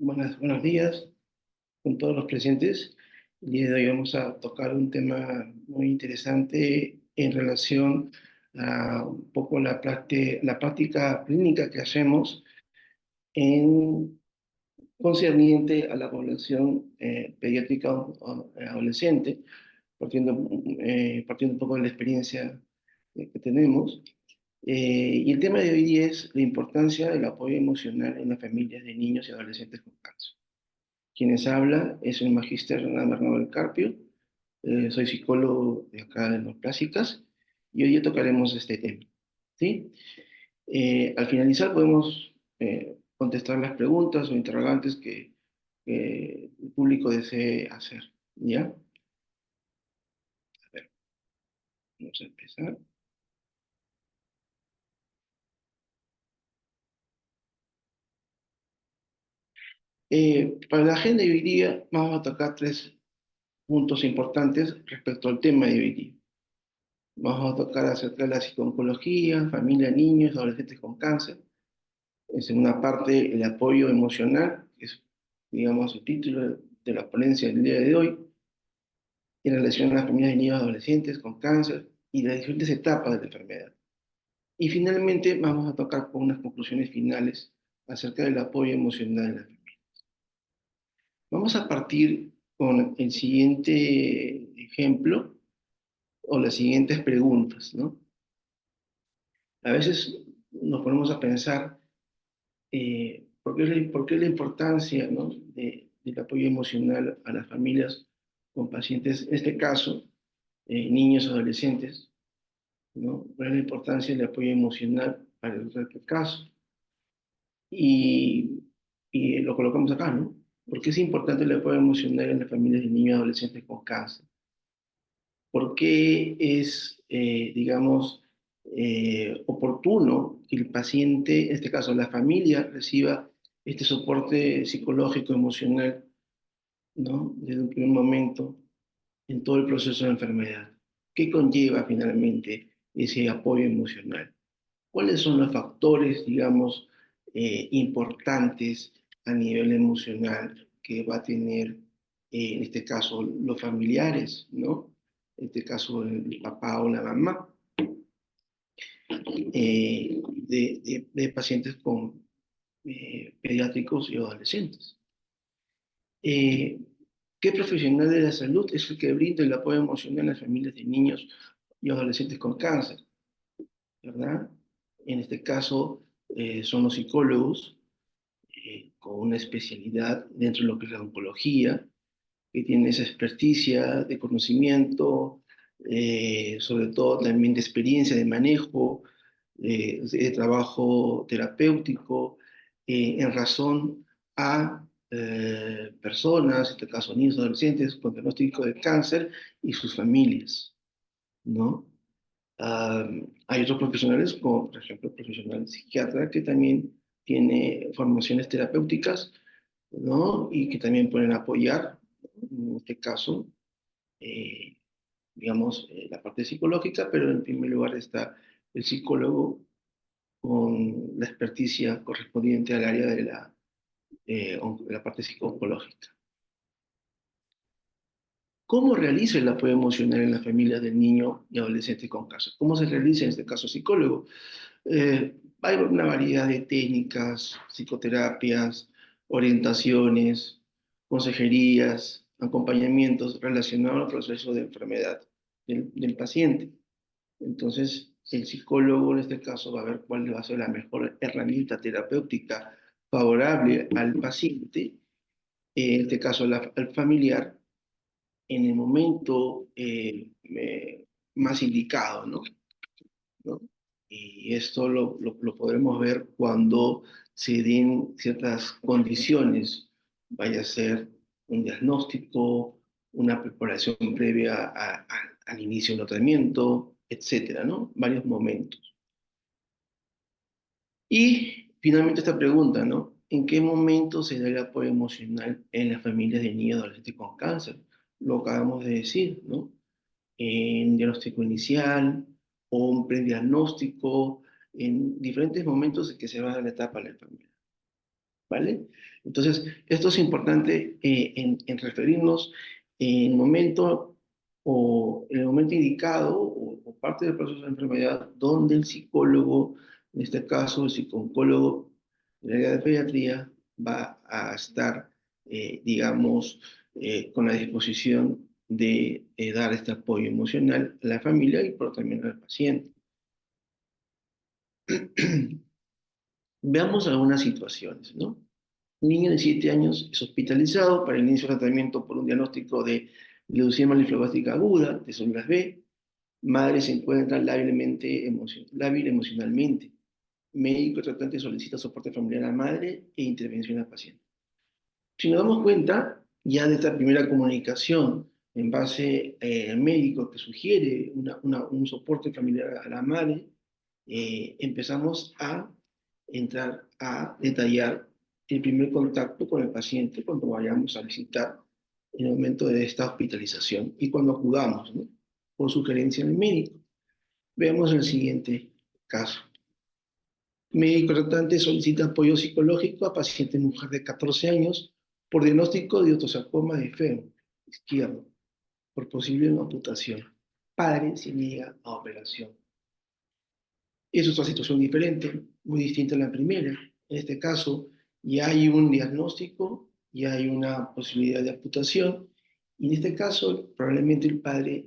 Buenos días con todos los presentes. El día de hoy vamos a tocar un tema muy interesante en relación a un poco la práctica clínica que hacemos en concerniente a la población pediátrica o adolescente, partiendo un poco de la experiencia que tenemos. Y el tema de hoy día es la importancia del apoyo emocional en las familias de niños y adolescentes con cáncer. Quienes habla es el magíster Hernán Bernardo del Carpio. Soy psicólogo de acá de Las Clásicas y hoy ya tocaremos este tema. ¿Sí? Al finalizar podemos contestar las preguntas o interrogantes que el público desee hacer. ¿Ya? A ver, vamos a empezar. Para la agenda de hoy día vamos a tocar tres puntos importantes respecto al tema de hoy día. Vamos a tocar acerca de la psicooncología, familia, niños, adolescentes con cáncer. En segunda parte, el apoyo emocional, que es, digamos, el título de la ponencia del día de hoy, en relación a las familias de niños y adolescentes con cáncer y las diferentes etapas de la enfermedad. Y finalmente, vamos a tocar con unas conclusiones finales acerca del apoyo emocional en la familia. Vamos a partir con el siguiente ejemplo o las siguientes preguntas, ¿no? A veces nos ponemos a pensar por qué la importancia, ¿no?, del apoyo emocional a las familias con pacientes, en este caso, niños y adolescentes, ¿no? ¿Cuál es la importancia del apoyo emocional para el caso? Y, y lo colocamos acá, ¿no? ¿Por qué es importante el apoyo emocional en las familias de niños y adolescentes con cáncer? ¿Por qué es, digamos, oportuno que el paciente, en este caso la familia, reciba este soporte psicológico, emocional, ¿no?, desde un primer momento en todo el proceso de enfermedad? ¿Qué conlleva finalmente ese apoyo emocional? ¿Cuáles son los factores, digamos, importantes a nivel emocional que va a tener, en este caso, los familiares, ¿no? En este caso, el papá o la mamá, de pacientes con pediátricos y adolescentes. Eh, ¿Qué profesional de la salud es el que brinda el apoyo emocional a las familias de niños y adolescentes con cáncer? ¿Verdad? En este caso, son los psicólogos con una especialidad dentro de lo que es la oncología, que tiene esa experticia de conocimiento, sobre todo también de experiencia de manejo, de trabajo terapéutico, en razón a personas, en este caso niños y adolescentes con diagnóstico de cáncer y sus familias, ¿no? Hay otros profesionales, como por ejemplo el profesional psiquiatra, que también tiene formaciones terapéuticas, ¿no? Y que también pueden apoyar, en este caso, eh, digamos, la parte psicológica, pero en primer lugar está el psicólogo con la experticia correspondiente al área de la parte psicológica. ¿Cómo realiza el apoyo emocional en la familia del niño y adolescente con cáncer? ¿Cómo se realiza en este caso psicólogo? Hay una variedad de técnicas, psicoterapias, orientaciones, consejerías, acompañamientos relacionados al proceso de enfermedad del paciente. Entonces, el psicólogo en este caso va a ver cuál va a ser la mejor herramienta terapéutica favorable al paciente, en este caso al familiar, en el momento más indicado, ¿no? ¿No? Y esto lo podremos ver cuando se den ciertas condiciones, vaya a ser un diagnóstico, una preparación previa al inicio del tratamiento, etcétera, ¿no? Varios momentos. Y finalmente esta pregunta, ¿no? ¿En qué momento se da el apoyo emocional en las familias de niños y adolescentes con cáncer? Lo acabamos de decir, ¿no? En diagnóstico inicial o un prediagnóstico, en diferentes momentos en que se va a la etapa de la enfermedad. ¿vale? Entonces, esto es importante en referirnos en el momento o en el momento indicado o parte del proceso de enfermedad donde el psicólogo, en este caso el psicooncólogo del área de pediatría, va a estar, digamos, con la disposición de dar este apoyo emocional a la familia y pero también al paciente. Veamos algunas situaciones, ¿no? Un niño de 7 años es hospitalizado para inicio de tratamiento por un diagnóstico de leucemia linfoblástica aguda de células B. Madre se encuentra lábil emocionalmente. Médico tratante solicita soporte familiar a la madre e intervención al paciente. Si nos damos cuenta ya de esta primera comunicación en base al médico que sugiere un soporte familiar a la madre, empezamos a entrar a detallar el primer contacto con el paciente cuando vayamos a visitar en el momento de esta hospitalización y cuando acudamos, ¿no? Por sugerencia del médico. Veamos el siguiente caso. Médico tratante solicita apoyo psicológico a paciente mujer de 14 años por diagnóstico de osteosarcoma de fémur izquierdo por posible amputación. Padre se niega a operación. Es otra situación diferente, muy distinta a la primera. En este caso, ya hay un diagnóstico, ya hay una posibilidad de amputación, y en este caso, probablemente el padre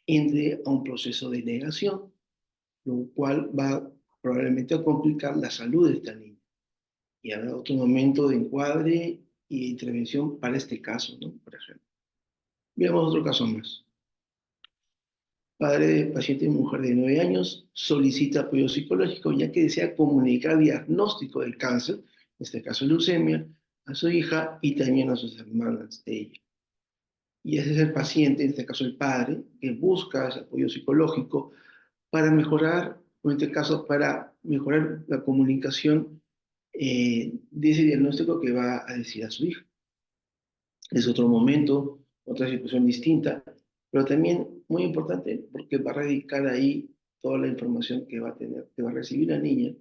entre a un proceso de negación, lo cual va probablemente a complicar la salud de esta niña. Y habrá otro momento de encuadre y de intervención para este caso, ¿no? Por ejemplo. Veamos otro caso más. Padre de paciente mujer de 9 años solicita apoyo psicológico ya que desea comunicar diagnóstico del cáncer, en este caso leucemia, a su hija y también a sus hermanas de ella. Y ese es el paciente, en este caso el padre, que busca ese apoyo psicológico para mejorar, o en este caso para mejorar la comunicación de ese diagnóstico que va a decir a su hija. Es otro momento, otra situación distinta, pero también muy importante porque va a radicar ahí toda la información que va a tener, que va a recibir la niña,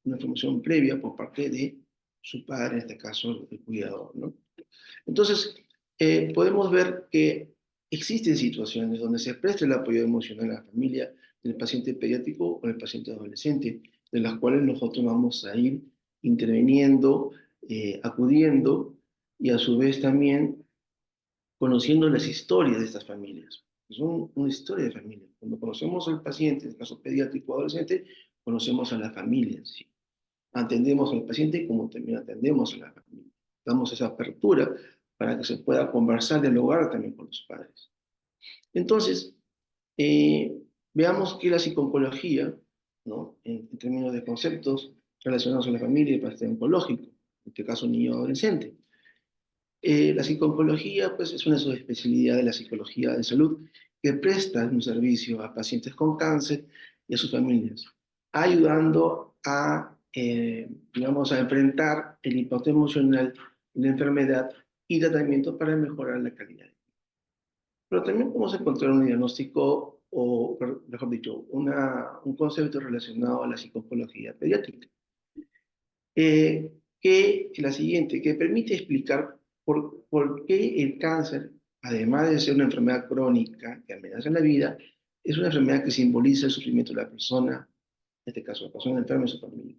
una información previa por parte de su padre, en este caso el cuidador, ¿no? Entonces, podemos ver que existen situaciones donde se presta el apoyo emocional a la familia del paciente pediátrico o del paciente adolescente, de las cuales nosotros vamos a ir interviniendo, acudiendo y a su vez también conociendo las historias de estas familias. Es una historia de familia. Cuando conocemos al paciente, en el caso pediátrico o adolescente, conocemos a la familia. ¿Sí? Atendemos al paciente como también atendemos a la familia. Damos esa apertura para que se pueda conversar, dialogar también con los padres. Entonces, veamos que la psicología, ¿no? En términos de conceptos relacionados a la familia y el paciente oncológico, en este caso niño adolescente, la psicología pues, es una subespecialidad de la psicología de salud que presta un servicio a pacientes con cáncer y a sus familias, ayudando a, digamos, a enfrentar el impacto emocional de la enfermedad y tratamiento para mejorar la calidad. Pero también podemos encontrar un diagnóstico, o mejor dicho, un concepto relacionado a la psicología pediátrica que es la siguiente, que permite explicar por qué el cáncer, además de ser una enfermedad crónica que amenaza la vida, es una enfermedad que simboliza el sufrimiento de la persona, en este caso la persona enferma y su familia,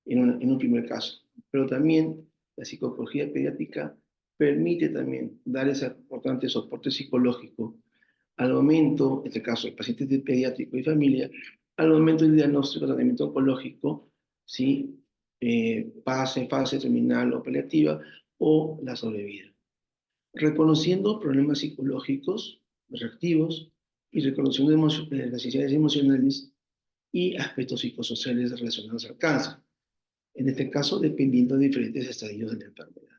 en un primer caso. Pero también la psicología pediátrica permite también dar ese importante soporte psicológico al momento, en este caso el paciente pediátrico y familia, al momento del diagnóstico de tratamiento oncológico, ¿sí? Fase terminal o paliativa o la sobrevida. Reconociendo problemas psicológicos reactivos y reconociendo necesidades emocionales y aspectos psicosociales relacionados al cáncer. En este caso, dependiendo de diferentes estadios de la enfermedad.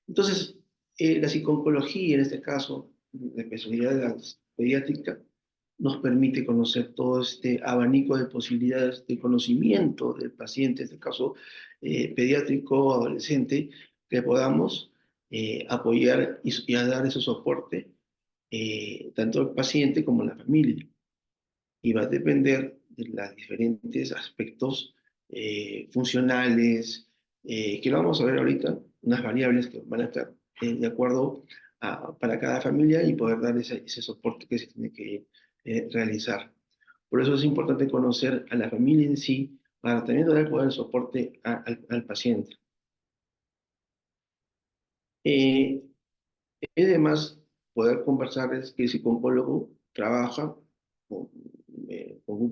Entonces, la psicología, en este caso, la especialidad de la pediátrica, nos permite conocer todo este abanico de posibilidades de conocimiento del paciente, en este caso pediátrico o adolescente, que podamos apoyar y a dar ese soporte tanto al paciente como a la familia. Y va a depender de los diferentes aspectos funcionales, que lo vamos a ver ahorita, unas variables que van a estar de acuerdo para cada familia y poder dar ese soporte que se tiene que realizar. Por eso es importante conocer a la familia en sí, para también dar el soporte al paciente. Y además, poder conversar es que el psicólogo trabaja con,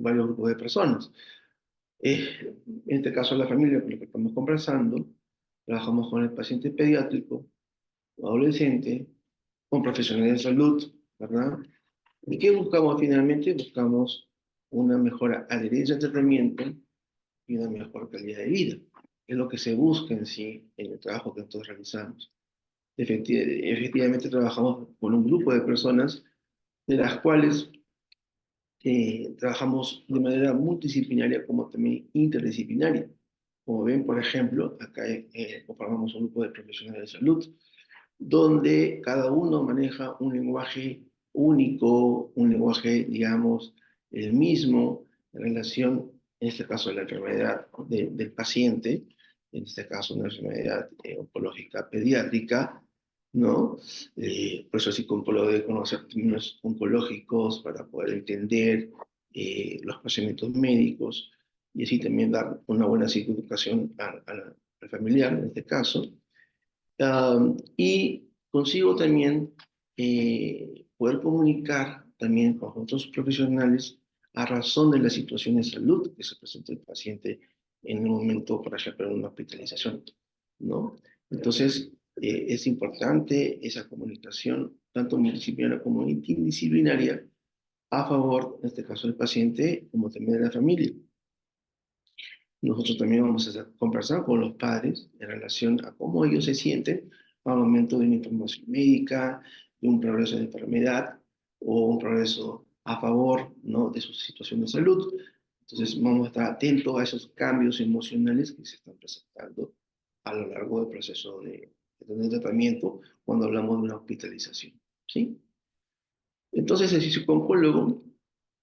varios grupos de personas. En este caso, la familia con la que estamos conversando, trabajamos con el paciente pediátrico, adolescente, con profesionales de salud, ¿verdad? ¿Y qué buscamos finalmente? Buscamos una mejor adherencia al tratamiento y una mejor calidad de vida. Es lo que se busca en sí en el trabajo que nosotros realizamos. Efectivamente trabajamos con un grupo de personas de las cuales trabajamos de manera multidisciplinaria como también interdisciplinaria. Como ven, por ejemplo, acá formamos un grupo de profesionales de salud, donde cada uno maneja un lenguaje único, un lenguaje, digamos, el mismo, en relación, en este caso, a la enfermedad del paciente, en este caso una enfermedad oncológica pediátrica, ¿no? Por eso el psicólogo debe conocer términos oncológicos para poder entender los procedimientos médicos y así también dar una buena psicoeducación al familiar, en este caso. Y consigo también poder comunicar también con otros profesionales a razón de la situación de salud que se presenta el paciente en un momento, por ejemplo, en una hospitalización, ¿no? Entonces, es importante esa comunicación, tanto multidisciplinaria como interdisciplinaria, a favor, en este caso, del paciente, como también de la familia. Nosotros también vamos a conversar con los padres en relación a cómo ellos se sienten al momento de una información médica, de un progreso de enfermedad o un progreso a favor, ¿no?, de su situación de salud. Entonces vamos a estar atentos a esos cambios emocionales que se están presentando a lo largo del proceso de tratamiento cuando hablamos de una hospitalización, ¿sí? Entonces el psicólogo,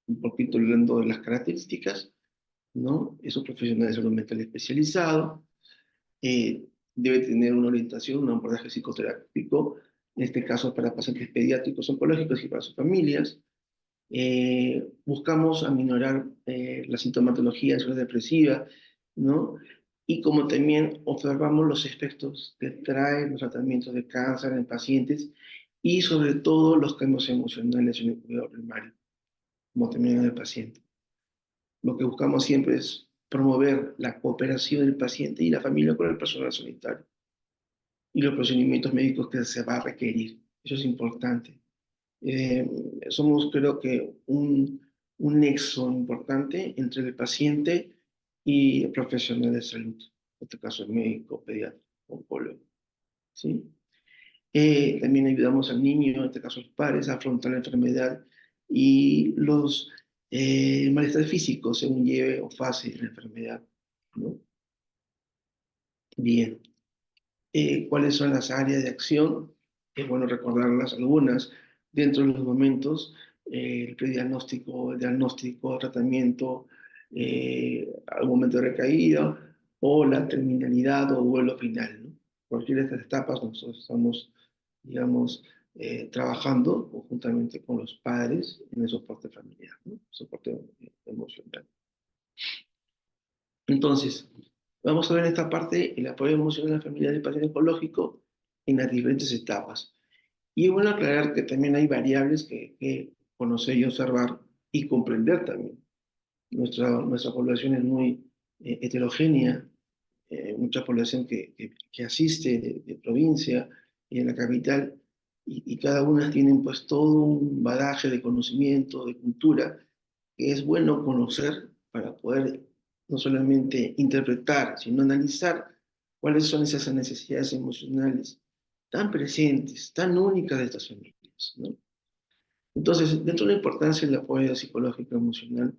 un poquito hablando de las características, ¿no? Es un profesional de salud mental especializado, eh, debe tener una orientación, un abordaje psicoterápico, en este caso para pacientes pediátricos oncológicos y para sus familias. Buscamos aminorar la sintomatología depresiva, ¿no? Y como también observamos los efectos que traen los tratamientos de cáncer en pacientes y sobre todo los cambios emocionales en el cuidado primario, como también en el paciente. Lo que buscamos siempre es promover la cooperación del paciente y la familia con el personal sanitario y los procedimientos médicos que se va a requerir. Eso es importante. Eh, Somos, creo que, un nexo importante entre el paciente y el profesional de salud, en este caso el médico, pediatra, oncólogo, ¿sí? También ayudamos al niño, en este caso a los padres, a afrontar la enfermedad y los malestares físicos según lleve o fase la enfermedad, ¿no? Bien. ¿Cuáles son las áreas de acción? Es bueno recordarlas algunas. Dentro de los momentos, el prediagnóstico, el diagnóstico, tratamiento, algún momento de recaída o la terminalidad o duelo final, ¿no? Cualquiera de estas etapas nosotros estamos, digamos, trabajando conjuntamente con los padres en el soporte familiar, ¿no? Soporte emocional. Entonces, vamos a ver en esta parte el apoyo emocional a la familia del paciente oncológico en las diferentes etapas. Y es bueno aclarar que también hay variables que conocer y observar y comprender también. Nuestra población es muy heterogénea, mucha población que asiste de provincia y en la capital, y cada una tienen pues todo un bagaje de conocimiento, de cultura, que es bueno conocer para poder no solamente interpretar, sino analizar cuáles son esas necesidades emocionales tan presentes, tan únicas de estas familias, ¿no? Entonces, dentro de la importancia del apoyo psicológico emocional,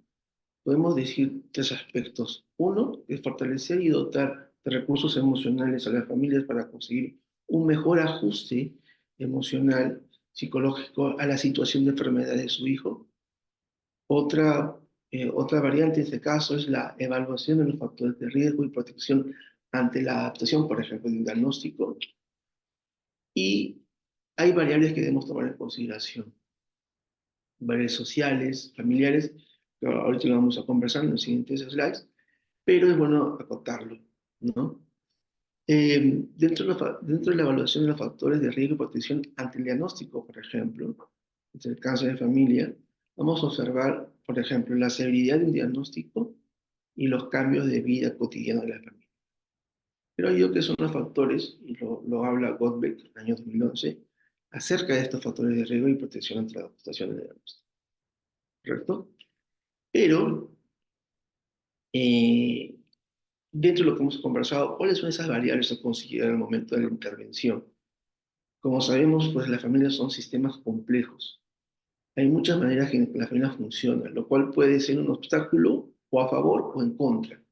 podemos decir tres aspectos. Uno, es fortalecer y dotar de recursos emocionales a las familias para conseguir un mejor ajuste emocional, psicológico a la situación de enfermedad de su hijo. Otra variante de este caso es la evaluación de los factores de riesgo y protección ante la adaptación, por ejemplo, de un diagnóstico, y hay variables que debemos tomar en consideración, variables sociales, familiares, que ahorita lo vamos a conversar en los siguientes slides, pero es bueno acotarlo, ¿no? Dentro de la evaluación de los factores de riesgo y protección ante el diagnóstico, por ejemplo, ante el cáncer de familia, vamos a observar, por ejemplo, la severidad de un diagnóstico y los cambios de vida cotidiana de la familia. Pero yo que son los factores, y lo habla Gottbeck en el año 2011, acerca de estos factores de riesgo y protección ante la adaptación del diagnóstico, ¿correcto? Pero, eh, dentro de lo que hemos conversado, ¿cuáles son esas variables a considerar al momento de la intervención? Como sabemos, pues las familias son sistemas complejos. Hay muchas maneras en que la familia funciona, lo cual puede ser un obstáculo o a favor o en contra.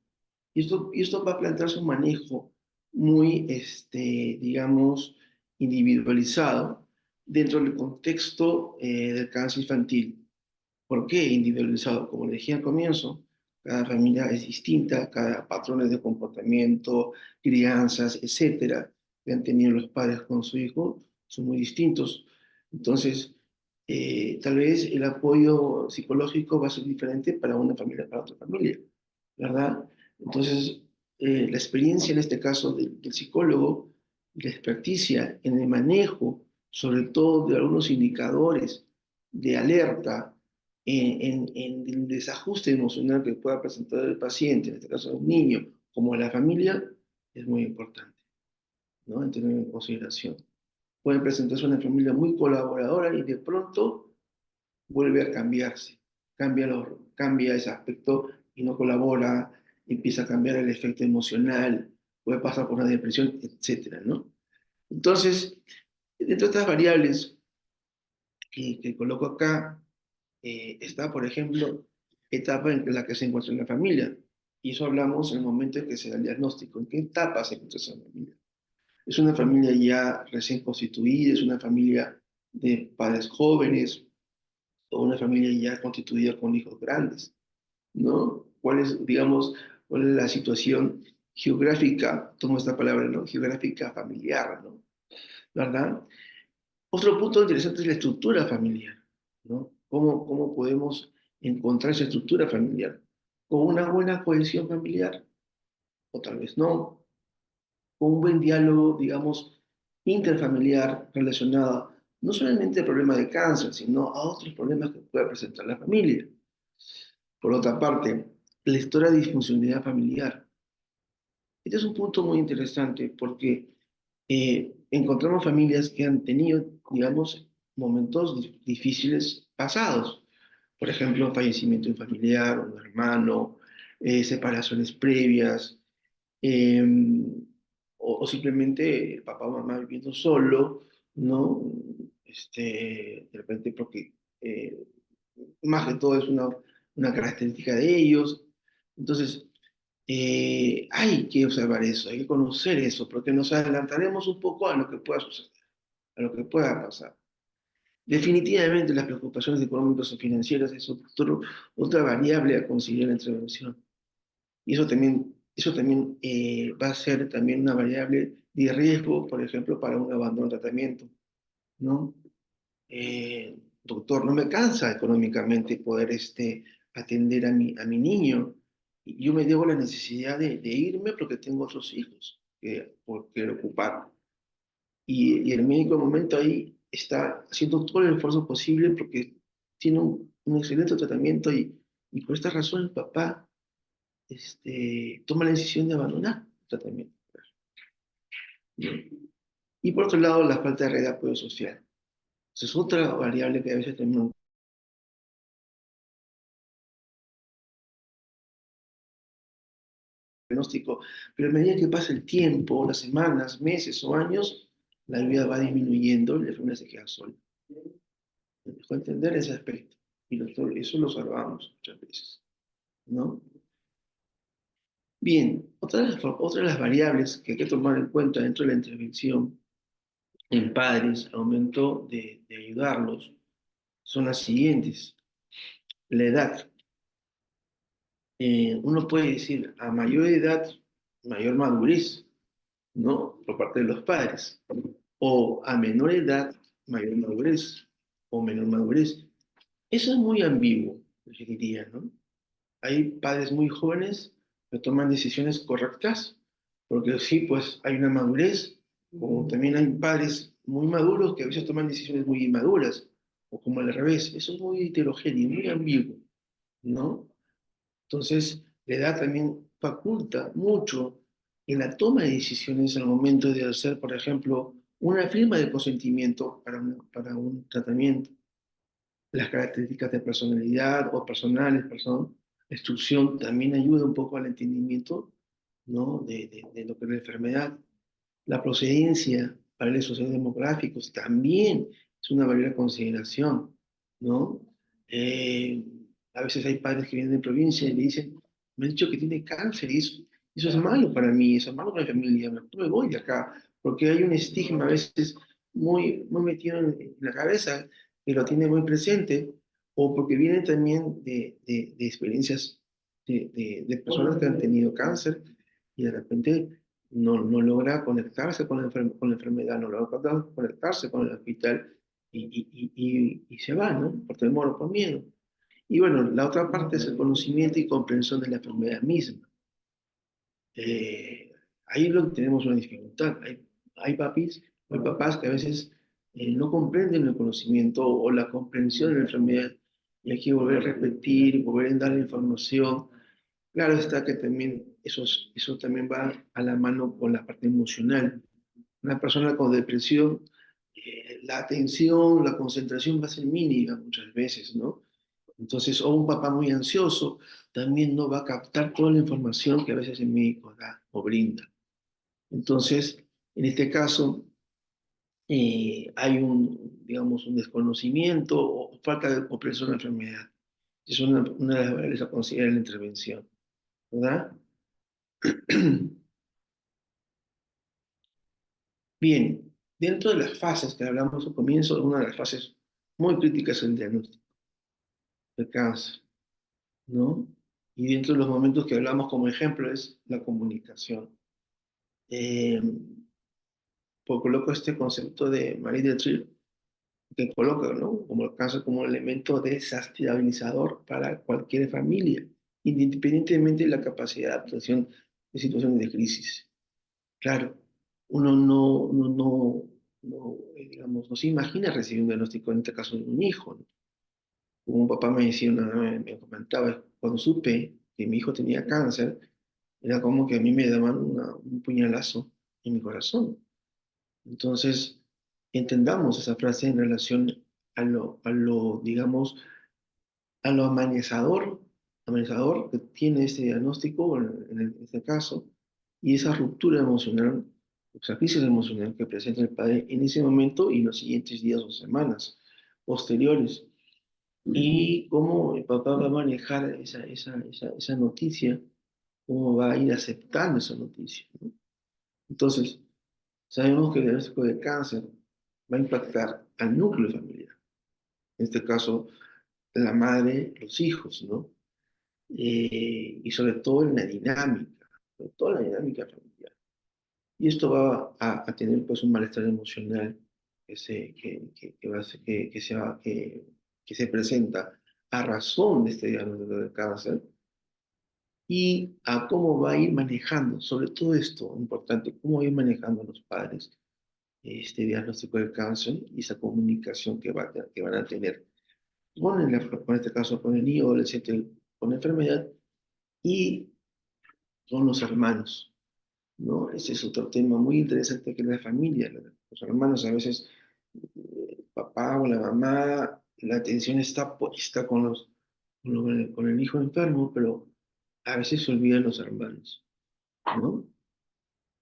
Y esto va a plantearse un manejo muy, digamos, individualizado dentro del contexto del cáncer infantil. ¿Por qué individualizado? Como le dije al comienzo, cada familia es distinta, cada patrones de comportamiento, crianzas, etcétera, que han tenido los padres con su hijo son muy distintos. Entonces, tal vez el apoyo psicológico va a ser diferente para una familia, para otra familia, ¿verdad? Entonces, la experiencia en este caso del psicólogo, la experticia en el manejo, sobre todo de algunos indicadores de alerta, en el desajuste emocional que pueda presentar el paciente, en este caso un niño, como la familia, es muy importante, ¿no? En tener en consideración. Puede presentarse una familia muy colaboradora y de pronto vuelve a cambiarse, cambia ese aspecto y no colabora, empieza a cambiar el efecto emocional, puede pasar por una depresión, etcétera, ¿no? Entonces, dentro de estas variables que coloco acá, está, por ejemplo, etapa en la que se encuentra en la familia. Y eso hablamos en el momento en que se da el diagnóstico. ¿En qué etapa se encuentra esa familia? ¿Es una familia ya recién constituida? ¿Es una familia de padres jóvenes? ¿O una familia ya constituida con hijos grandes? ¿No? ¿Cuál es, digamos, cuál es la situación geográfica? Tomo esta palabra, ¿no? Geográfica familiar, ¿no? ¿Verdad? Otro punto interesante es la estructura familiar, ¿no? ¿Cómo podemos encontrar esa estructura familiar? ¿Con una buena cohesión familiar? O tal vez no. Con un buen diálogo, digamos, interfamiliar relacionado no solamente al problema de cáncer, sino a otros problemas que pueda presentar la familia. Por otra parte, la historia de disfuncionalidad familiar. Este es un punto muy interesante porque encontramos familias que han tenido, digamos, momentos difíciles pasados. Por ejemplo, fallecimiento de un familiar, un hermano, separaciones previas, eh, o simplemente el papá o mamá viviendo solo, ¿no? De repente porque más que todo es una característica de ellos. Entonces, hay que observar eso, hay que conocer eso, porque nos adelantaremos un poco a lo que pueda suceder, a lo que pueda pasar. Definitivamente las preocupaciones económicas o financieras es otra variable a considerar en la intervención. Y eso también va a ser también una variable de riesgo, por ejemplo, para un abandono de tratamiento, ¿no? Doctor, no me cansa económicamente poder atender a mi niño. Y yo me debo la necesidad de irme porque tengo otros hijos que ocupar. Y el médico al momento ahí está haciendo todo el esfuerzo posible porque tiene un excelente tratamiento y por esta razón el papá toma la decisión de abandonar el tratamiento. Bien. Y por otro lado, la falta de red de apoyo social. Esa es otra variable que a veces tenemos diagnóstico, pero a medida que pasa el tiempo, las semanas, meses o años, la vida va disminuyendo y la familia se queda sola. Me dejó entender ese aspecto y eso lo observamos muchas veces, ¿no? Bien, otra de las variables que hay que tomar en cuenta dentro de la intervención en padres al momento de ayudarlos son las siguientes. La edad. Uno puede decir, a mayor edad mayor madurez, ¿no? Por parte de los padres. O a menor edad, mayor madurez, o menor madurez. Eso es muy ambiguo, yo diría, ¿no? Hay padres muy jóvenes que toman decisiones correctas, porque sí, pues hay una madurez, como también hay padres muy maduros que a veces toman decisiones muy inmaduras, o como al revés. Eso es muy heterogéneo, muy ambiguo, ¿no? Entonces, la edad también faculta mucho en la toma de decisiones al momento de hacer, por ejemplo, una firma de consentimiento para un tratamiento. Las características de personalidad o personales, la instrucción también ayuda un poco al entendimiento, ¿no? de lo que es la enfermedad. La procedencia, paneles sociodemográficos, también es una variable a consideración, ¿no? Eh, a veces hay padres que vienen de provincia y le dicen, me han dicho que tiene cáncer y eso es malo para mí, eso es malo para mi familia, mejor me voy de acá, porque hay un estigma a veces muy metido en la cabeza que lo tiene muy presente, o porque viene también de experiencias de personas que han tenido cáncer y de repente no logra conectarse con la enfermedad, no logra conectarse con el hospital y se va, ¿no? Por temor o por miedo. Y bueno, la otra parte es el conocimiento y comprensión de la enfermedad misma. Eh, Ahí es lo que tenemos una dificultad. Hay papás que a veces no comprenden el conocimiento o la comprensión de la enfermedad y hay que volver a repetir, volver a dar la información. Claro está que también eso también va a la mano con la parte emocional. Una persona con depresión, la atención, la concentración va a ser mínima muchas veces, ¿no? Entonces, o un papá muy ansioso también no va a captar toda la información que a veces el médico da o brinda. Entonces, en este caso, hay digamos, un desconocimiento o falta de comprensión de la enfermedad. Es una de las variables a considerar en la intervención, ¿verdad? Bien, dentro de las fases que hablamos al comienzo, una de las fases muy críticas es el diagnóstico del cáncer, ¿no? Y dentro de los momentos que hablamos como ejemplo es la comunicación. Eh, Coloco este concepto de Marie de Trier, que coloca, ¿no? Como el cáncer como un elemento desestabilizador para cualquier familia, independientemente de la capacidad de adaptación de situaciones de crisis. Claro, uno digamos, no se imagina recibir un diagnóstico, en este caso de un hijo, ¿no? Como un papá me decía, me comentaba, cuando supe que mi hijo tenía cáncer, era como que a mí me daban un puñalazo en mi corazón. Entonces, entendamos esa frase en relación digamos, a lo amenazador que tiene este diagnóstico, en este caso, y esa ruptura emocional, esa crisis emocional que presenta el padre en ese momento y los siguientes días o semanas posteriores. Y cómo el papá va a manejar esa noticia, cómo va a ir aceptando esa noticia, ¿no? Entonces, sabemos que el diagnóstico de cáncer va a impactar al núcleo familiar, en este caso, la madre, los hijos, ¿no? Y sobre todo en la dinámica, sobre todo en la dinámica familiar. Y esto va a tener pues un malestar emocional que va a ser- que se presenta a razón de este diagnóstico de cáncer y a cómo va a ir manejando, sobre todo esto, importante, cómo va a ir manejando a los padres este diagnóstico de cáncer y esa comunicación que van a tener con este caso, con el niño o adolescente con la enfermedad y con los hermanos, ¿no? Ese es otro tema muy interesante que es la familia. Los hermanos a veces, el papá o la mamá, la atención está puesta con el hijo enfermo, pero a veces se olvidan los hermanos, ¿no?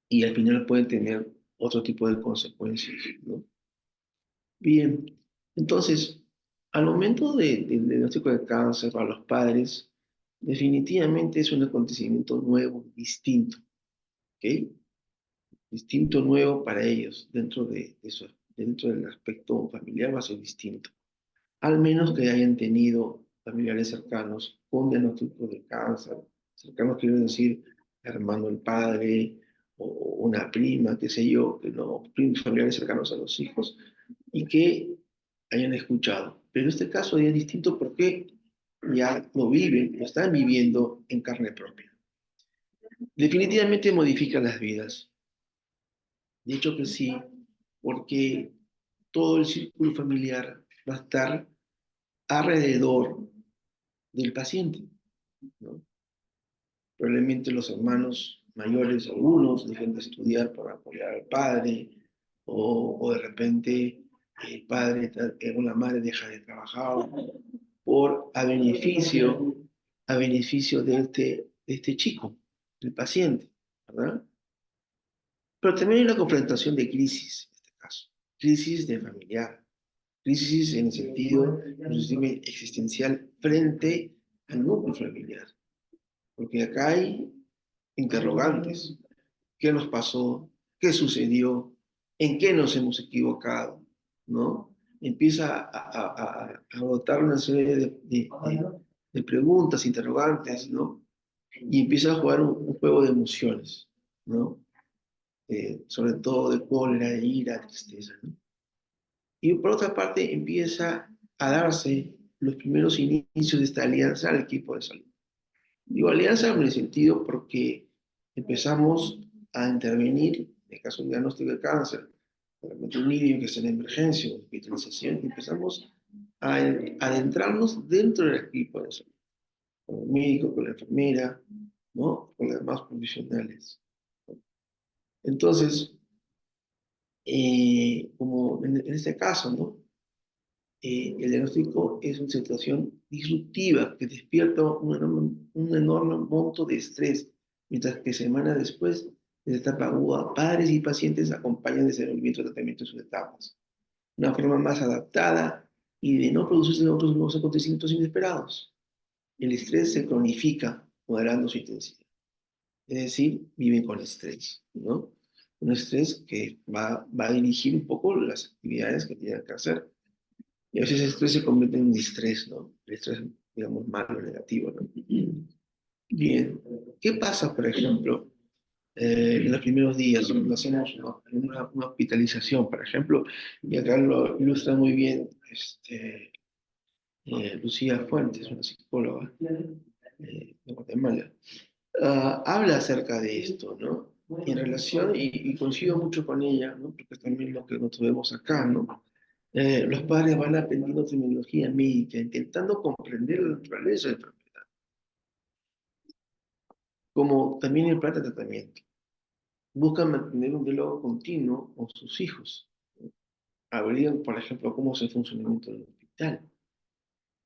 Y al final pueden tener otro tipo de consecuencias, ¿no? Bien, entonces, al momento del diagnóstico de cáncer para los padres, definitivamente es un acontecimiento nuevo, distinto, ¿ok? Distinto, nuevo para ellos, dentro del aspecto familiar va a ser distinto. Al menos que hayan tenido familiares cercanos con diagnóstico de cáncer, cercanos quiero decir hermano del padre, o una prima, qué sé yo, que no, primos familiares cercanos a los hijos, y que hayan escuchado. Pero en este caso ya es distinto porque ya lo viven, lo están viviendo en carne propia. Definitivamente modifica las vidas. De hecho que sí, porque todo el círculo familiar va a estar alrededor del paciente, ¿no? Probablemente los hermanos mayores, algunos, dejen de estudiar para apoyar al padre, o de repente el padre o la madre deja de trabajar por a beneficio de este chico, del paciente, ¿verdad? Pero también hay una confrontación de crisis, en este caso, crisis de familiar, crisis en el sentido inclusive existencial frente al núcleo familiar, porque acá hay interrogantes. ¿Qué nos pasó? ¿Qué sucedió? ¿En qué nos hemos equivocado? ¿No? Empieza a botar una serie de preguntas, interrogantes, ¿no? Y empieza a jugar un juego de emociones, ¿no? Sobre todo de cólera, de ira, tristeza, ¿no? Y por otra parte empieza a darse los primeros inicios de esta alianza al equipo de salud. Digo alianza en el sentido porque empezamos a intervenir en el caso de diagnóstico de cáncer, de repente un niño que está en emergencia o hospitalización, y empezamos a adentrarnos dentro del equipo de salud, con el médico, con la enfermera, ¿no? Con los demás profesionales. Entonces, como en este caso, ¿no? El diagnóstico es una situación disruptiva que despierta un enorme monto de estrés, mientras que semanas después de esta etapa aguda, padres y pacientes acompañan el desenvolvimiento de tratamiento en sus etapas, una forma más adaptada y de no producirse otros nuevos acontecimientos inesperados. El estrés se cronifica, moderando su intensidad. Es decir, viven con estrés, ¿no? Un estrés que va a dirigir un poco las actividades que tienen que hacer. Y a veces el estrés se convierte en un distrés, ¿no? El estrés, digamos, malo, negativo, ¿no? Bien, ¿qué pasa, por ejemplo, en los primeros días cuando hacemos una hospitalización, por ejemplo? Y acá lo ilustra muy bien Lucía Fuentes, una psicóloga de Guatemala. Habla acerca de esto, ¿no? En relación, y coincido mucho con ella, ¿no? Porque es también lo que nosotros vemos acá, ¿no? Los padres van aprendiendo terminología médica, intentando comprender la naturaleza de la enfermedad, como también el plan de tratamiento. Buscan mantener un diálogo continuo con sus hijos. Averiguan, por ejemplo, cómo es el funcionamiento del hospital,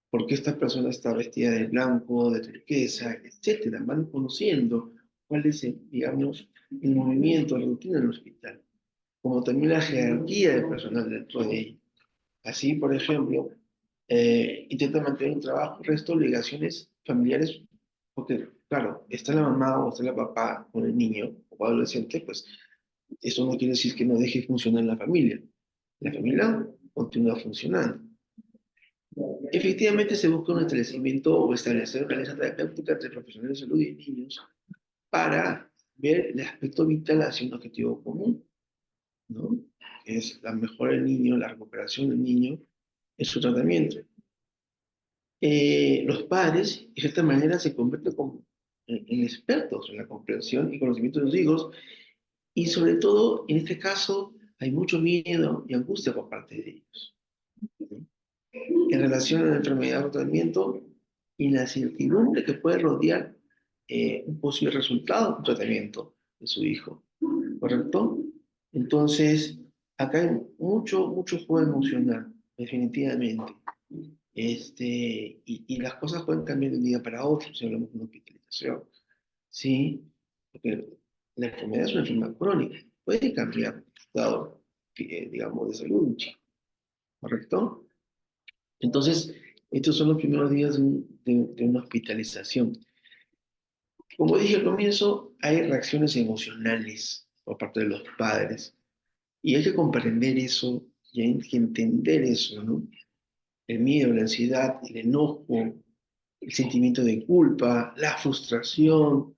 por qué esta persona está vestida de blanco, de turquesa, etcétera. Van conociendo cuál es, digamos, el movimiento, la rutina del hospital, como también la jerarquía del personal dentro de ella. Así, por ejemplo, intenta mantener un trabajo, resto de obligaciones familiares, porque, claro, está la mamá o está la papá con el niño o adolescente, pues eso no quiere decir que no deje funcionar la familia. La familia continúa funcionando. Efectivamente, se busca un establecimiento o establecer una alianza terapéutica entre profesionales de salud y niños para ver el aspecto vital hacia un objetivo común, ¿no? Que es la mejora del niño, la recuperación del niño en su tratamiento. Los padres, de cierta manera, se convierten en expertos en la comprensión y conocimiento de los hijos, y sobre todo, en este caso, hay mucho miedo y angustia por parte de ellos, ¿sí? En relación a la enfermedad o tratamiento y la incertidumbre que puede rodear un posible resultado de un tratamiento de su hijo, ¿correcto? Entonces, acá hay mucho juego emocional, definitivamente. Y las cosas pueden cambiar de un día para otro si hablamos de una hospitalización, ¿sí? Porque la enfermedad es una enfermedad crónica, puede cambiar el estado, digamos, de salud de un chico, ¿correcto? Entonces, estos son los primeros días de una hospitalización. Como dije al comienzo, hay reacciones emocionales por parte de los padres y hay que comprender eso y hay que entender eso, ¿no? El miedo, la ansiedad, el enojo, el sentimiento de culpa, la frustración,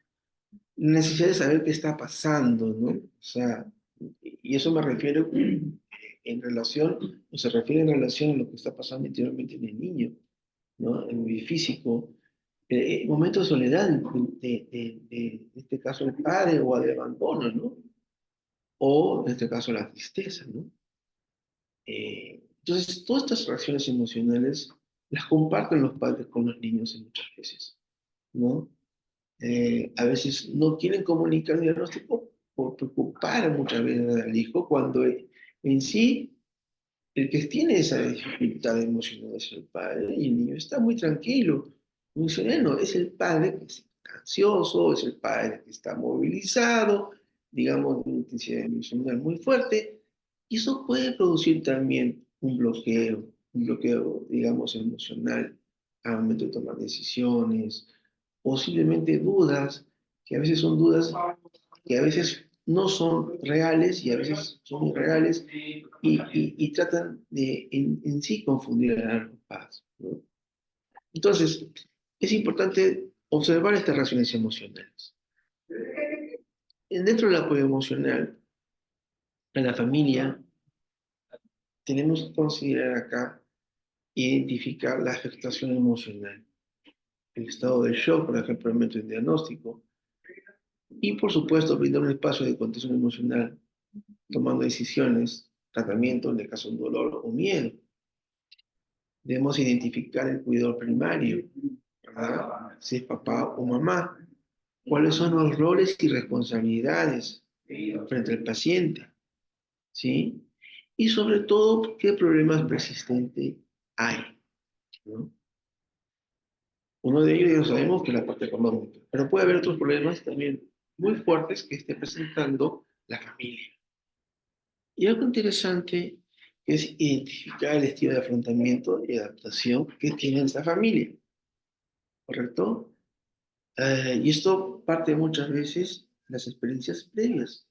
la necesidad de saber qué está pasando, ¿no? O sea, y eso me refiero en relación, o se refiere en relación a lo que está pasando interiormente en el niño, ¿no? En el físico. Momentos de soledad, en este caso el padre, o de abandono, ¿no? O en este caso la tristeza, ¿no? Entonces, todas estas reacciones emocionales las comparten los padres con los niños en muchas veces, ¿no? A veces no quieren comunicar el diagnóstico por preocupar muchas veces al hijo, cuando en sí el que tiene esa dificultad emocional es el padre y el niño está muy tranquilo, muy sereno. Es el padre que está ansioso, es el padre que está movilizado, digamos, de una intensidad emocional muy fuerte. Y eso puede producir también un bloqueo, digamos, emocional al momento de tomar decisiones, o simplemente dudas, que a veces son dudas que a veces no son reales y a veces son irreales y tratan de en sí confundir a los padres, ¿no? Entonces, es importante observar estas reacciones emocionales. Dentro del apoyo emocional, en la familia, tenemos que considerar acá identificar la afectación emocional, el estado de shock, por ejemplo, el momento del diagnóstico, y por supuesto brindar un espacio de contención emocional, tomando decisiones, tratamiento en el caso de un dolor o miedo. Debemos identificar el cuidador primario, ¿verdad? Si es papá o mamá. ¿Cuáles son los roles y responsabilidades frente al paciente? ¿Sí? Y sobre todo, ¿qué problemas persistentes hay? ¿No? Uno de ellos ya lo sabemos que es la parte económica, pero puede haber otros problemas también muy fuertes que esté presentando la familia. Y algo interesante es identificar el estilo de afrontamiento y adaptación que tiene esta familia, ¿correcto? Y esto parte muchas veces de las experiencias previas,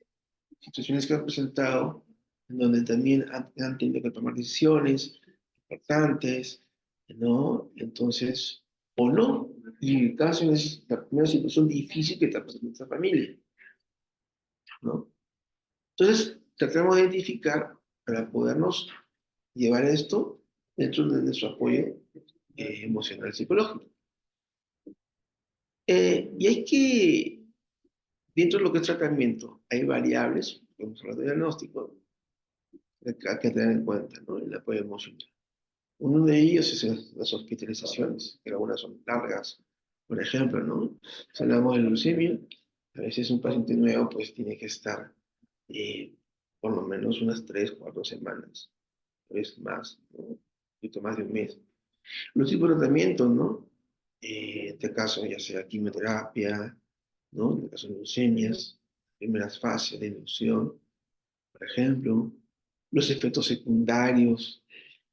situaciones que han presentado, en donde también han tenido que tomar decisiones importantes, ¿no? Entonces, o no. Y cada vez es la primera situación difícil que está pasando en esta familia, ¿no? Entonces, tratamos de identificar para podernos llevar esto dentro de nuestro apoyo emocional psicológico. Y hay que, dentro de lo que es tratamiento, hay variables, podemos hablar de diagnóstico, que hay que tener en cuenta, ¿no? El apoyo emocional. Uno de ellos es las hospitalizaciones, que algunas son largas. Por ejemplo, ¿no? Si hablamos de leucemia, a veces un paciente nuevo pues tiene que estar por lo menos unas 3, 4 semanas, es más, ¿no? Un poquito más de un mes. Los tipos de tratamientos, ¿no? En este caso, ya sea quimioterapia, ¿no? En el caso de leucemias, primeras fases de inducción, por ejemplo, los efectos secundarios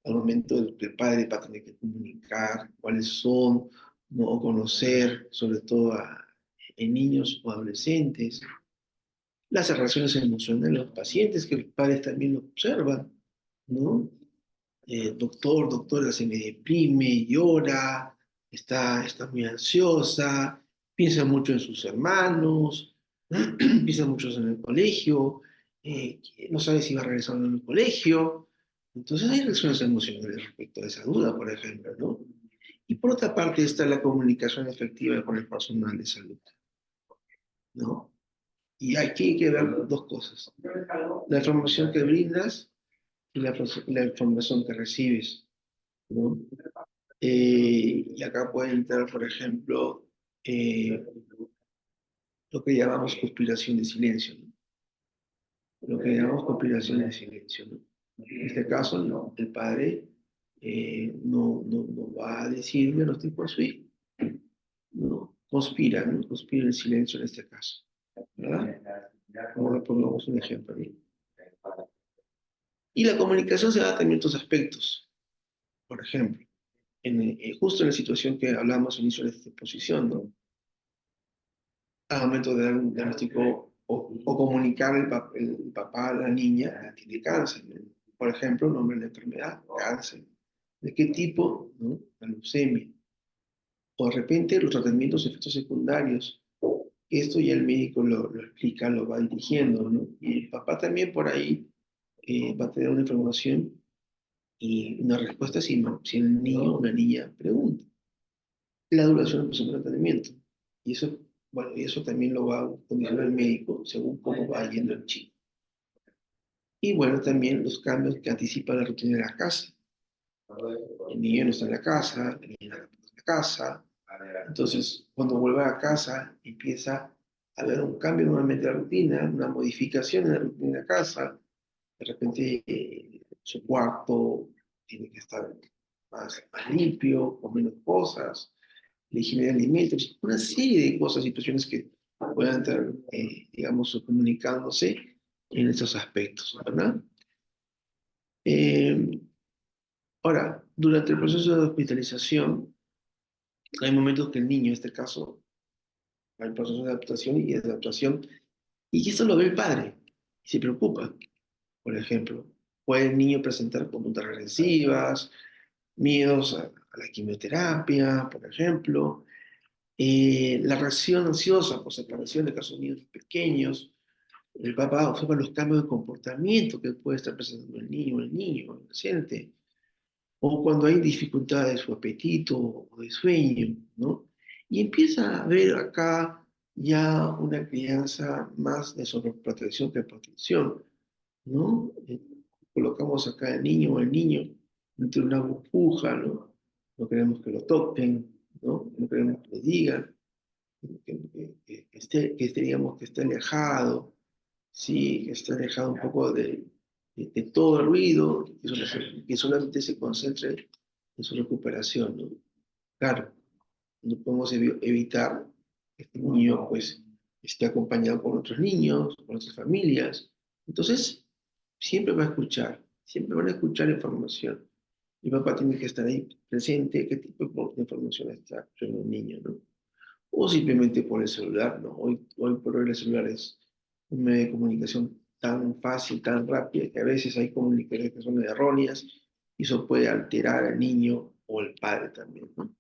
al momento del que el padre va a tener que comunicar cuáles son, ¿no? O conocer, sobre todo en niños o adolescentes, las relaciones emocionales de los pacientes, que los padres también lo observan, ¿no? Doctor, doctora, se me deprime, llora, está muy ansiosa, piensa mucho en sus hermanos, piensa mucho en el colegio, no sabe si va a regresar en el colegio. Entonces hay reacciones emocionales respecto a esa duda, por ejemplo, ¿no? Y por otra parte está la comunicación efectiva con el personal de salud, ¿no? Y aquí hay que ver dos cosas. La información que brindas y la información que recibes, ¿no? Y acá puede entrar, por ejemplo, eh, lo que llamamos conspiración de silencio, ¿no? Lo que llamamos conspiración de silencio, ¿no? En este caso, no, el padre no va a decirle los tipos su hijo, no, conspira, ¿no? Conspira el silencio en este caso, ¿verdad? Ahora pongamos un ejemplo, ¿no? Y la comunicación se da también en otros aspectos, por ejemplo, justo en la situación que hablamos al inicio de esta exposición, ¿no? Al momento de dar un diagnóstico o comunicar el papá a la niña que tiene cáncer, ¿no? Por ejemplo, el nombre de la enfermedad, cáncer. ¿De qué tipo? ¿No? La leucemia. O de repente los tratamientos, efectos secundarios, esto ya el médico lo explica, lo va dirigiendo, ¿no? Y el papá también por ahí va a tener una información y una respuesta si el niño o la niña pregunta. La duración del proceso de tratamiento. Y eso, bueno, y eso también lo va a condicionar el médico según cómo va yendo el chico. Y bueno, también los cambios que anticipa la rutina de la casa. El niño no está en la casa, el niño no está en la casa. Entonces, cuando vuelve a casa, empieza a haber un cambio nuevamente de la rutina, una modificación en la rutina de la casa. De repente, su cuarto tiene que estar más limpio, con menos cosas, la higiene de alimentos, una serie de cosas, situaciones que puedan estar, digamos, comunicándose en estos aspectos, ¿verdad? Eh, Ahora, durante el proceso de hospitalización, hay momentos que el niño, en este caso, hay proceso de adaptación y de adaptación, y esto lo ve el padre y se preocupa. Por ejemplo, puede el niño presentar conductas regresivas, miedos a la quimioterapia, por ejemplo, la reacción ansiosa por separación de casos de niños pequeños. El papá observa los cambios de comportamiento que puede estar presentando el niño, el adolescente, o cuando hay dificultades de su apetito o de sueño, ¿no? Y empieza a ver acá ya una crianza más de sobreprotección que protección, ¿no? Colocamos acá al niño o el niño entre una burbuja, ¿no? No queremos que lo toquen, ¿no? No queremos que le digan, digamos, que esté alejado, sí, que esté alejado un poco de todo el ruido, que solamente se concentre en su recuperación, ¿no? Claro, no podemos evitar que este niño, pues, esté acompañado por otros niños, por otras familias. Entonces, siempre va a escuchar, siempre van a escuchar información. Mi papá tiene que estar ahí presente, qué tipo de información está escuchando el niño, ¿no? O simplemente por el celular, ¿no? Hoy por hoy el celular es un medio de comunicación tan fácil, tan rápido, que a veces hay comunicaciones que son erróneas y eso puede alterar al niño o al padre también, ¿no?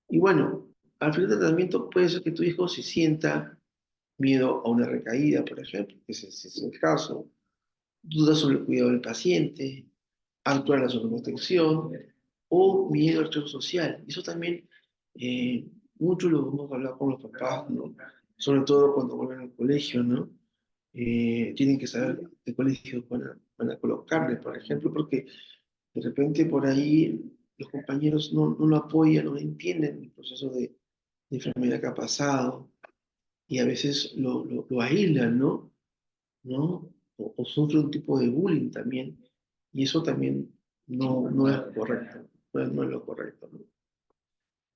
Y bueno, al final del tratamiento puede ser que tu hijo se sienta miedo a una recaída, por ejemplo, que ese es el caso, dudas sobre el cuidado del paciente, actuar en la sobreprotección o miedo al rechazo social. Eso también mucho lo hemos hablado con los papás, ¿no? Sobre todo cuando vuelven al colegio, ¿no? Tienen que saber qué colegio van a colocarle, por ejemplo, porque de repente por ahí los compañeros no lo apoyan, no entienden el proceso de enfermedad que ha pasado y a veces lo aíslan, ¿no? ¿No? O sufre un tipo de bullying también, y eso también no es correcto, no es lo correcto, ¿no?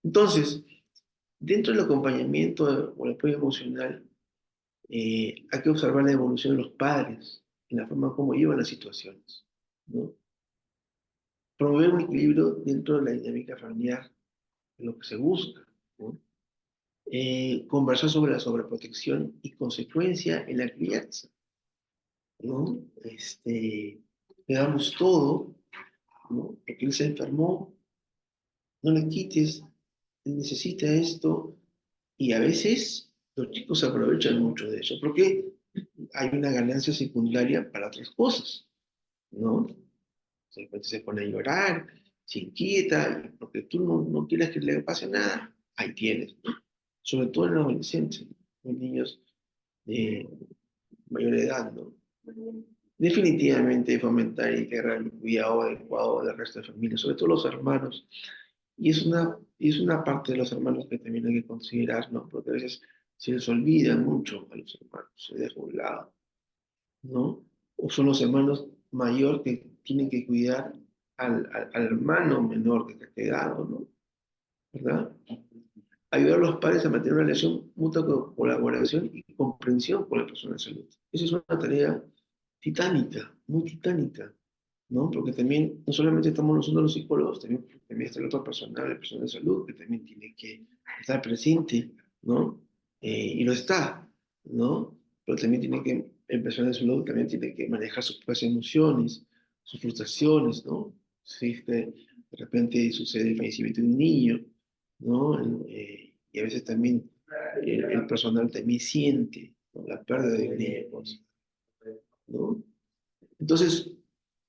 Entonces, dentro del acompañamiento o el apoyo emocional, hay que observar la evolución de los padres, en la forma como llevan las situaciones, ¿no? Promover un equilibrio dentro de la dinámica familiar, es lo que se busca, ¿no? Conversar sobre la sobreprotección y consecuencia en la crianza, ¿no? Le damos todo, ¿no? Porque él se enfermó, no le quites, él necesita esto, y a veces los chicos se aprovechan mucho de eso, porque hay una ganancia secundaria para otras cosas, ¿no? De repente se pone a llorar, se inquieta, y porque tú no quieres que le pase nada, ahí tienes, ¿no? Sobre todo en los adolescentes, los niños de mayor edad, ¿no? Definitivamente fomentar y integrar el cuidado adecuado del resto de familia, sobre todo los hermanos. Y es una parte de los hermanos que también hay que considerar, ¿no? Porque a veces se les olvida mucho a los hermanos, se deja a un lado, ¿no? O son los hermanos mayor que tienen que cuidar al hermano menor que ha quedado, ¿no? ¿Verdad? Ayudar a los padres a mantener una relación mutua colaboración y comprensión con la persona de salud. Esa es una tarea titánica, muy titánica, ¿no? Porque también, no solamente estamos nosotros los psicólogos, también está el otro personal, el personal de salud, que también tiene que estar presente, ¿no? Y lo está, ¿no? Pero también tiene que, el personal de salud también tiene que manejar sus propias emociones, sus frustraciones, ¿no? Si es que de repente sucede el fallecimiento de un niño, ¿no? Y a veces también el personal también siente, ¿no?, la pérdida de un niño, pues, ¿no? Entonces,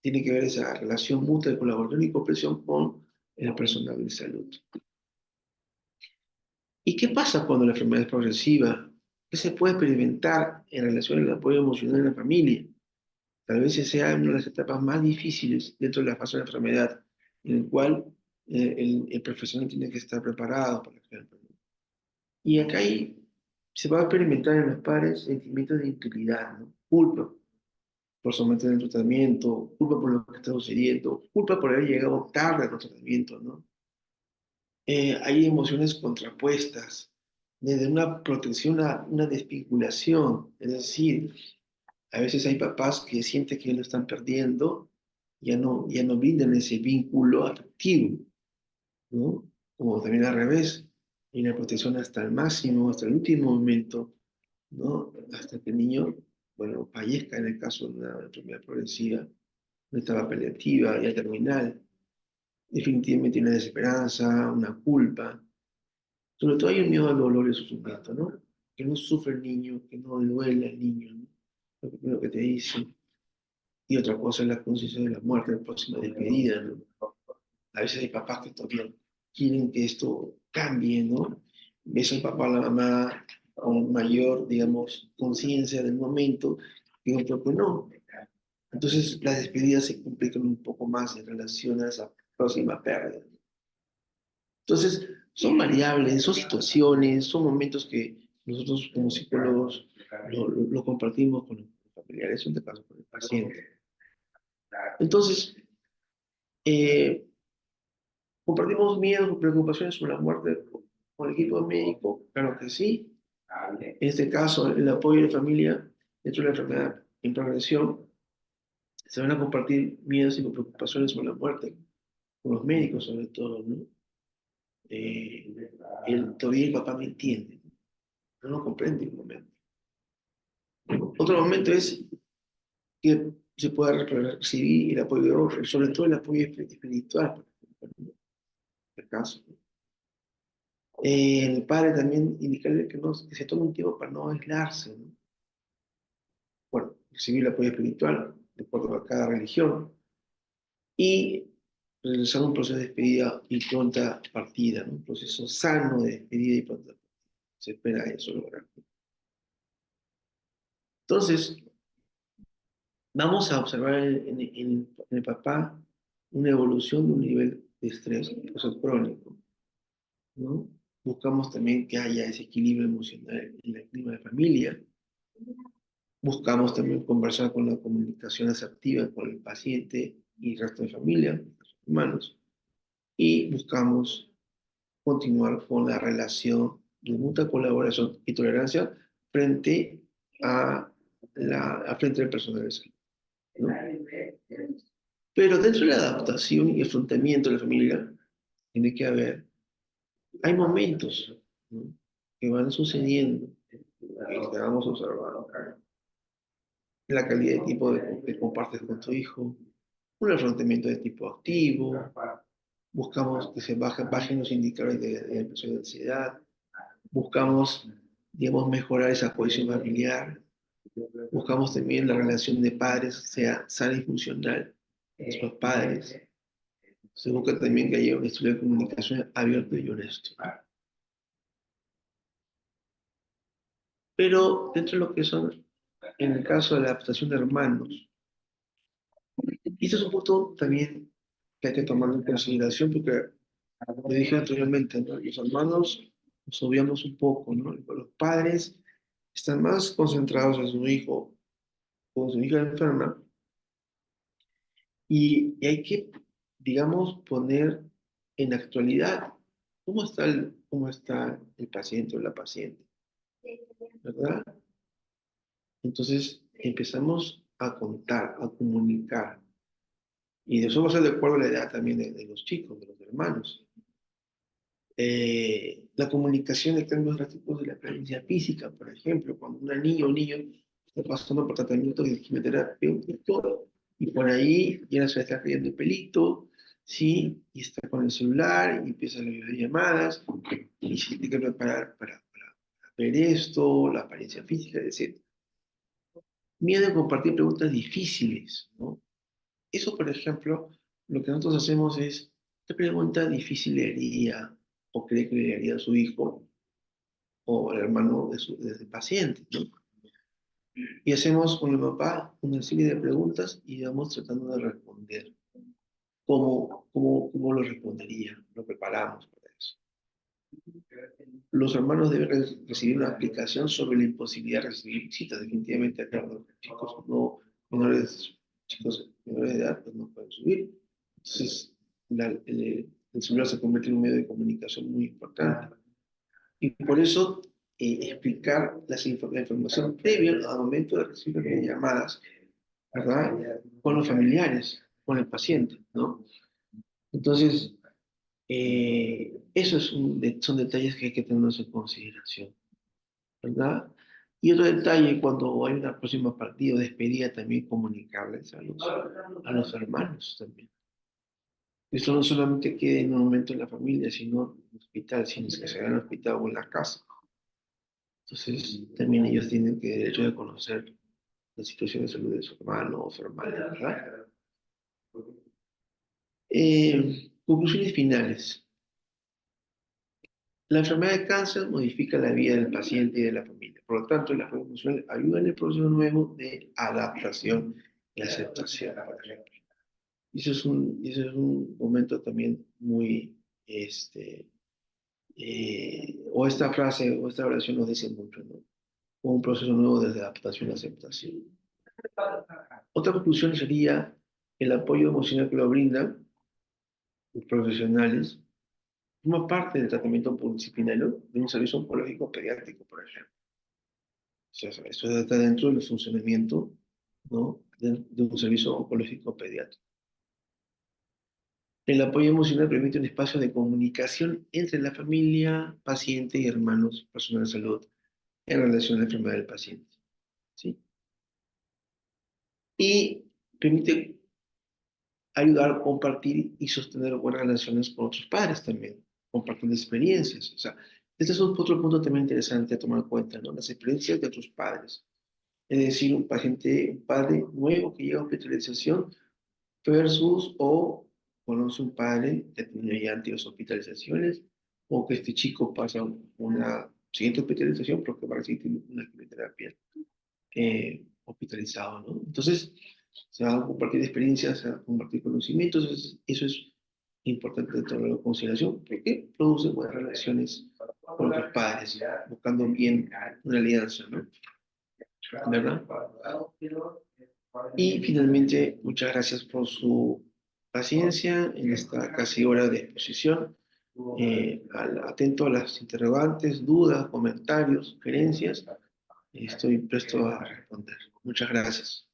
tiene que ver esa relación mutua de colaboración y comprensión con el personal de salud. ¿Y qué pasa cuando la enfermedad es progresiva? ¿Qué se puede experimentar en relación al apoyo emocional en la familia? Tal vez esa sea una de las etapas más difíciles dentro de la fase de la enfermedad, en el cual el profesional tiene que estar preparado, por ejemplo. Y acá se va a experimentar en los padres sentimientos de inutilidad, ¿no? Culpa por someter el tratamiento, culpa por lo que está sucediendo, culpa por haber llegado tarde al tratamiento, ¿no? Hay emociones contrapuestas, desde una protección a una desvinculación, es decir, a veces hay papás que sienten que lo están perdiendo, ya no brindan ese vínculo afectivo, ¿no? O también al revés, hay una protección hasta el máximo, hasta el último momento, ¿no? Hasta que el niño, bueno, fallezca en el caso de una enfermedad progresiva, una etapa paliativa, ya terminal. Definitivamente una desesperanza, una culpa. Sobre todo hay un miedo al dolor y al sufrimiento, ¿no? Que no sufre el niño, que no duele al niño, ¿no? Lo primero que te dice. Y otra cosa es la conciencia de la muerte, la próxima despedida, ¿no? A veces hay papás que todavía quieren que esto cambie, ¿no? Ves al papá, a la mamá con mayor, digamos, conciencia del momento, y otro que no. Entonces las despedidas se complican un poco más en relación a esa próxima pérdida. Entonces, son variables, son situaciones, son momentos que nosotros como psicólogos lo compartimos con los familiares, en este caso con el paciente. Entonces, eh, compartimos miedos o preocupaciones sobre la muerte con el equipo médico, claro que sí. En este caso, el apoyo de la familia dentro de la enfermedad en progresión, se van a compartir miedos y preocupaciones sobre la muerte con los médicos sobre todo, ¿no? Todavía el papá me entiende, no lo comprende en un momento. Otro momento es que se pueda recibir el apoyo de otros, sobre todo el apoyo espiritual, por ejemplo, en este caso. El padre también indicarle que se tome un tiempo para no aislarse, ¿no? Bueno, recibir el apoyo espiritual, de acuerdo a cada religión, y realizar un proceso de despedida y pronta partida, ¿no? Un proceso sano de despedida y pronta partida. Se espera eso lograr. Entonces, vamos a observar en el papá una evolución de un nivel de estrés crónico, ¿no? Buscamos también que haya ese equilibrio emocional en el clima de familia. Buscamos también conversar con la comunicación asertiva con el paciente y el resto de familia, los humanos. Y buscamos continuar con la relación de mutua colaboración y tolerancia frente frente al personal de salud, ¿no? Pero dentro de la adaptación y afrontamiento de la familia, tiene que haber, hay momentos, ¿no?, que van sucediendo, que vamos observando. La calidad de tiempo que compartes con tu hijo, un afrontamiento de tipo activo, buscamos que se bajen los indicadores de depresión y de ansiedad, buscamos, digamos, mejorar esa cohesión familiar, buscamos también la relación de padres sea sana y funcional entre los padres, se busca también que haya un estilo de comunicación abierto y honesto. Pero dentro de lo que son, en el caso de la adaptación de hermanos, y este es un punto también que hay que tomarlo en consideración porque, lo dije anteriormente, ¿no?, los hermanos nos obviamos un poco, ¿no? Los padres están más concentrados en su hijo o su hija enferma y hay que, digamos, poner en actualidad cómo está el paciente o la paciente, ¿verdad? Entonces empezamos a contar, a comunicar. Y eso va a ser de acuerdo a la edad también de los chicos, de los hermanos. La comunicación de cambios drásticos de la apariencia física, por ejemplo, cuando una niña o un niño está pasando por tratamiento de quimioterapia y por ahí ya se le está cayendo el pelito, ¿sí? Y está con el celular y empieza las videollamadas y se tiene que preparar para ver esto, la apariencia física, etc. Miedo a compartir preguntas difíciles, ¿no? Eso, por ejemplo, lo que nosotros hacemos es, ¿qué pregunta difícil le haría o cree que le haría a su hijo o al hermano de su paciente, ¿no? Y hacemos con el papá una serie de preguntas y vamos tratando de responder. ¿Cómo lo respondería? Lo preparamos para eso. Los hermanos deben recibir una explicación sobre la imposibilidad de recibir visitas. Definitivamente acá los chicos no menores, chicos menores de edad pues no pueden subir. Entonces, el celular se convierte en un medio de comunicación muy importante. Y por eso explicar la información previa al momento de recibir las llamadas, ¿verdad? Con los familiares, con el paciente, ¿no? Entonces, eso son detalles que hay que tener en consideración, ¿verdad? Y otro detalle, cuando hay una próxima partida o despedida, también comunicarles a los hermanos también. Esto no solamente quede en un momento en la familia, sino en el hospital, sino que se haga en el hospital o en la casa. Entonces, también ellos tienen que derecho de conocer la situación de salud de su hermano o su hermana, ¿verdad? Conclusiones finales. La enfermedad de cáncer modifica la vida del paciente y de la familia. Por lo tanto, la apoyo emocional ayuda en el proceso nuevo de adaptación y aceptación, por ejemplo. Y eso es un momento también muy, o esta frase o esta oración nos dice mucho, ¿no? Un proceso nuevo de adaptación y aceptación. Otra conclusión sería el apoyo emocional que lo brindan los profesionales forma parte del tratamiento multidisciplinario de un servicio oncológico pediátrico, por ejemplo. O sea, esto está dentro del funcionamiento, ¿no? de un servicio oncológico pediátrico. El apoyo emocional permite un espacio de comunicación entre la familia, paciente y hermanos, personal de salud, en relación a la enfermedad del paciente. ¿Sí? Y permite ayudar a compartir y sostener buenas relaciones con otros padres también, compartiendo experiencias. O sea, este es otro punto también interesante a tomar en cuenta, ¿no? Las experiencias de otros padres. Es decir, un padre nuevo que llega a hospitalización versus o conoce un padre que tenía ya antiguas hospitalizaciones o que este chico pasa una siguiente hospitalización porque va a recibir una quimioterapia hospitalizado, ¿no? Entonces, se van a compartir experiencias, se van a compartir conocimientos, eso es importante tenerlo en consideración porque produce buenas relaciones con los padres, buscando bien una alianza, ¿no? ¿Verdad? Y finalmente, muchas gracias por su paciencia en esta casi hora de exposición. Atento a las interrogantes, dudas, comentarios, sugerencias. Estoy presto a responder. Muchas gracias.